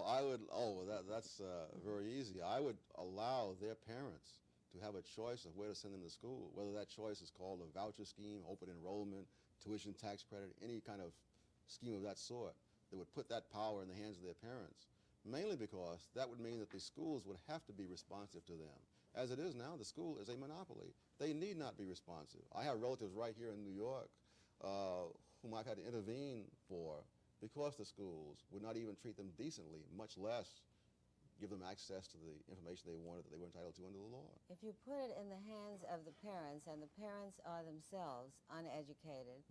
Well, that's very easy. I would allow their parents to have a choice of where to send them to school, whether that choice is called a voucher scheme, open enrollment, tuition tax credit, any kind of scheme of that sort that would put that power in the hands of their parents, mainly because that would mean that the schools would have to be responsive to them. As it is now, the school is a monopoly. They need not be responsive. I have relatives right here in New York whom I've had to intervene for because the schools would not even treat them decently, much less give them access to the information they wanted that they were entitled to under the law. If you put it in the hands of the parents, and the parents are themselves uneducated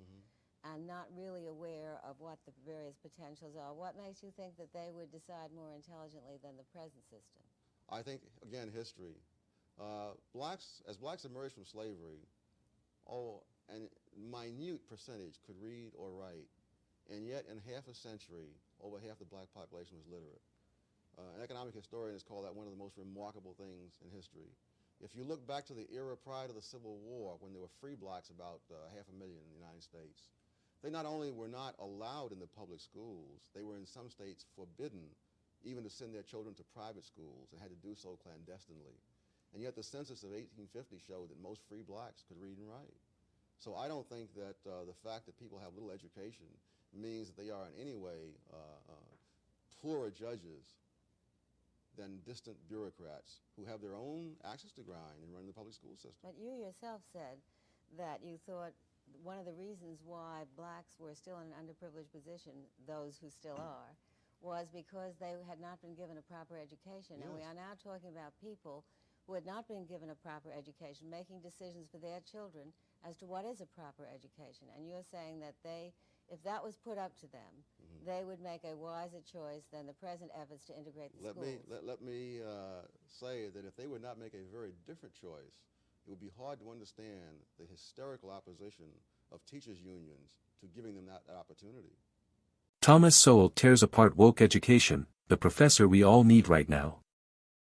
and not really aware of what the various potentials are, what makes you think that they would decide more intelligently than the present system? I think, again, history. As blacks emerged from slavery, a minute percentage could read or write, and yet in half a century, over half the black population was literate. An economic historian has called that one of the most remarkable things in history. If you look back to the era prior to the Civil War, when there were free blacks, about 500,000 in the United States, they not only were not allowed in the public schools, they were in some states forbidden even to send their children to private schools and had to do so clandestinely. And yet the census of 1850 showed that most free blacks could read and write. So I don't think that the fact that people have little education means that they are in any way poorer judges than distant bureaucrats who have their own axes to grind and run the public school system. But you yourself said that you thought one of the reasons why blacks were still in an underprivileged position, those who still are, was because they had not been given a proper education. Yes. And we are now talking about people who had not been given a proper education, making decisions for their children as to what is a proper education. And you're saying that if that was put up to them, they would make a wiser choice than the present efforts to integrate the schools. Let me say that if they would not make a very different choice, it would be hard to understand the hysterical opposition of teachers' unions to giving them that opportunity. Thomas Sowell tears apart woke education, the professor we all need right now.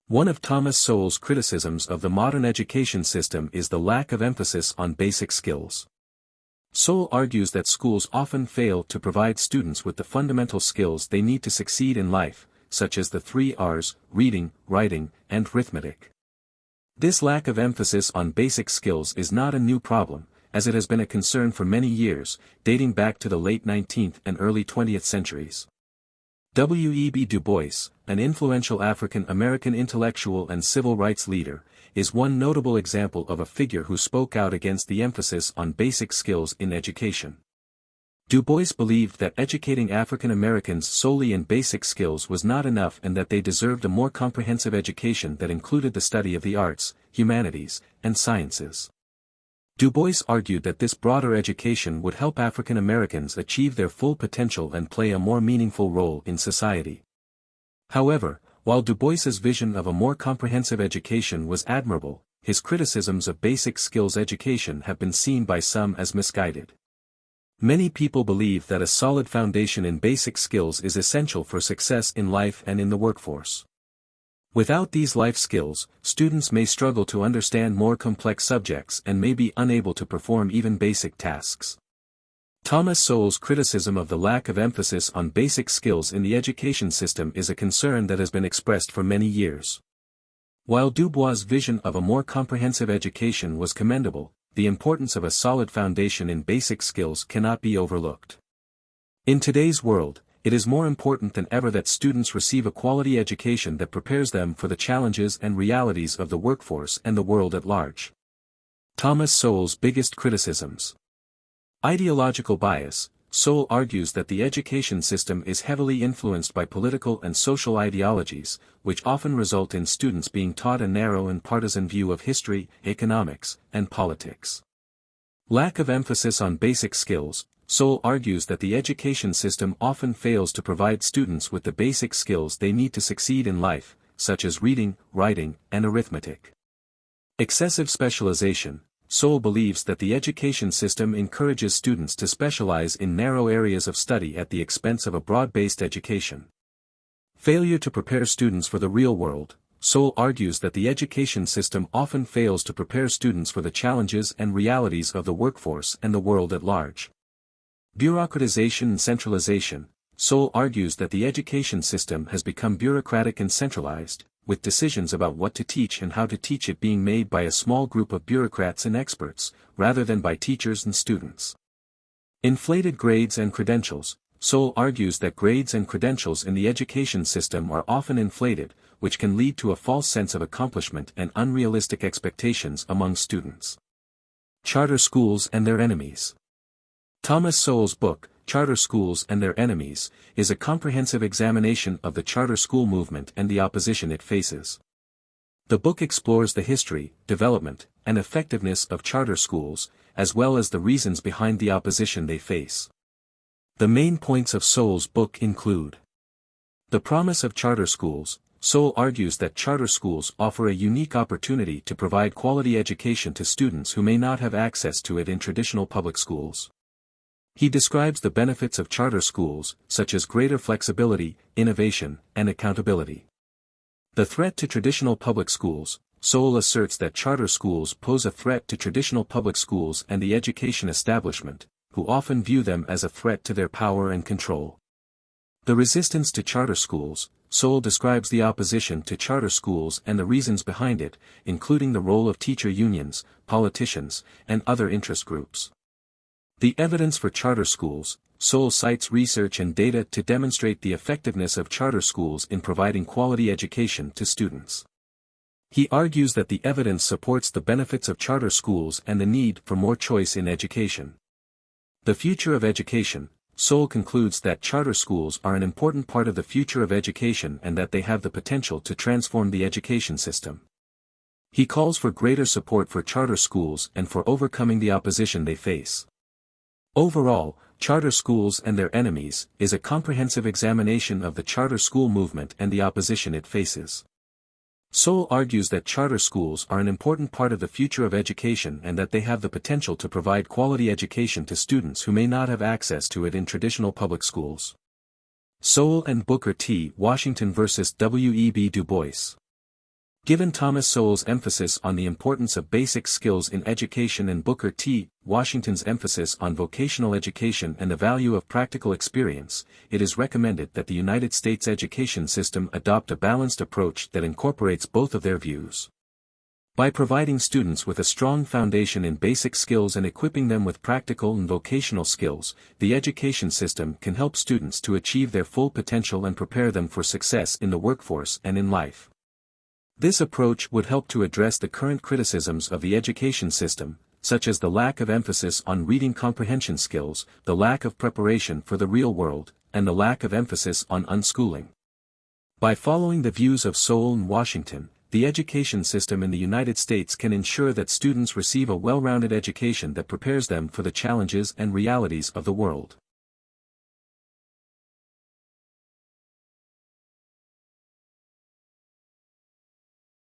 One of Thomas Sowell's criticisms of the modern education system is the lack of emphasis on basic skills. Sowell argues that schools often fail to provide students with the fundamental skills they need to succeed in life, such as the 3 R's, reading, writing, and arithmetic. This lack of emphasis on basic skills is not a new problem, as it has been a concern for many years, dating back to the late 19th and early 20th centuries. W.E.B. Du Bois, an influential African-American intellectual and civil rights leader, is one notable example of a figure who spoke out against the emphasis on basic skills in education. Du Bois believed that educating African Americans solely in basic skills was not enough and that they deserved a more comprehensive education that included the study of the arts, humanities, and sciences. Du Bois argued that this broader education would help African Americans achieve their full potential and play a more meaningful role in society. However, while Du Bois's vision of a more comprehensive education was admirable, his criticisms of basic skills education have been seen by some as misguided. Many people believe that a solid foundation in basic skills is essential for success in life and in the workforce. Without these life skills, students may struggle to understand more complex subjects and may be unable to perform even basic tasks. Thomas Sowell's criticism of the lack of emphasis on basic skills in the education system is a concern that has been expressed for many years. While Du Bois' vision of a more comprehensive education was commendable, the importance of a solid foundation in basic skills cannot be overlooked. In today's world, it is more important than ever that students receive a quality education that prepares them for the challenges and realities of the workforce and the world at large. Thomas Sowell's biggest criticisms. Ideological bias. Sowell argues that the education system is heavily influenced by political and social ideologies, which often result in students being taught a narrow and partisan view of history, economics, and politics. Lack of emphasis on basic skills. Sowell argues that the education system often fails to provide students with the basic skills they need to succeed in life, such as reading, writing, and arithmetic. Excessive specialization. Sowell believes that the education system encourages students to specialize in narrow areas of study at the expense of a broad-based education. Failure to prepare students for the real world. Sowell argues that the education system often fails to prepare students for the challenges and realities of the workforce and the world at large. Bureaucratization and centralization. Sowell argues that the education system has become bureaucratic and centralized, with decisions about what to teach and how to teach it being made by a small group of bureaucrats and experts, rather than by teachers and students. Inflated grades and credentials. Sowell argues that grades and credentials in the education system are often inflated, which can lead to a false sense of accomplishment and unrealistic expectations among students. Charter schools and their enemies. Thomas Sowell's book, Charter Schools and Their Enemies, is a comprehensive examination of the charter school movement and the opposition it faces. The book explores the history, development, and effectiveness of charter schools, as well as the reasons behind the opposition they face. The main points of Sowell's book include: the promise of charter schools. Sowell argues that charter schools offer a unique opportunity to provide quality education to students who may not have access to it in traditional public schools. He describes the benefits of charter schools, such as greater flexibility, innovation, and accountability. The threat to traditional public schools. Sowell asserts that charter schools pose a threat to traditional public schools and the education establishment, who often view them as a threat to their power and control. The resistance to charter schools. Sowell describes the opposition to charter schools and the reasons behind it, including the role of teacher unions, politicians, and other interest groups. The evidence for charter schools. Sowell cites research and data to demonstrate the effectiveness of charter schools in providing quality education to students. He argues that the evidence supports the benefits of charter schools and the need for more choice in education. The future of education. Sowell concludes that charter schools are an important part of the future of education and that they have the potential to transform the education system. He calls for greater support for charter schools and for overcoming the opposition they face. Overall, Charter Schools and Their Enemies is a comprehensive examination of the charter school movement and the opposition it faces. Sowell argues that charter schools are an important part of the future of education and that they have the potential to provide quality education to students who may not have access to it in traditional public schools. Sowell and Booker T. Washington vs. W.E.B. Du Bois. Given Thomas Sowell's emphasis on the importance of basic skills in education and Booker T. Washington's emphasis on vocational education and the value of practical experience, it is recommended that the United States education system adopt a balanced approach that incorporates both of their views. By providing students with a strong foundation in basic skills and equipping them with practical and vocational skills, the education system can help students to achieve their full potential and prepare them for success in the workforce and in life. This approach would help to address the current criticisms of the education system, such as the lack of emphasis on reading comprehension skills, the lack of preparation for the real world, and the lack of emphasis on unschooling. By following the views of Sowell and Washington, the education system in the United States can ensure that students receive a well-rounded education that prepares them for the challenges and realities of the world.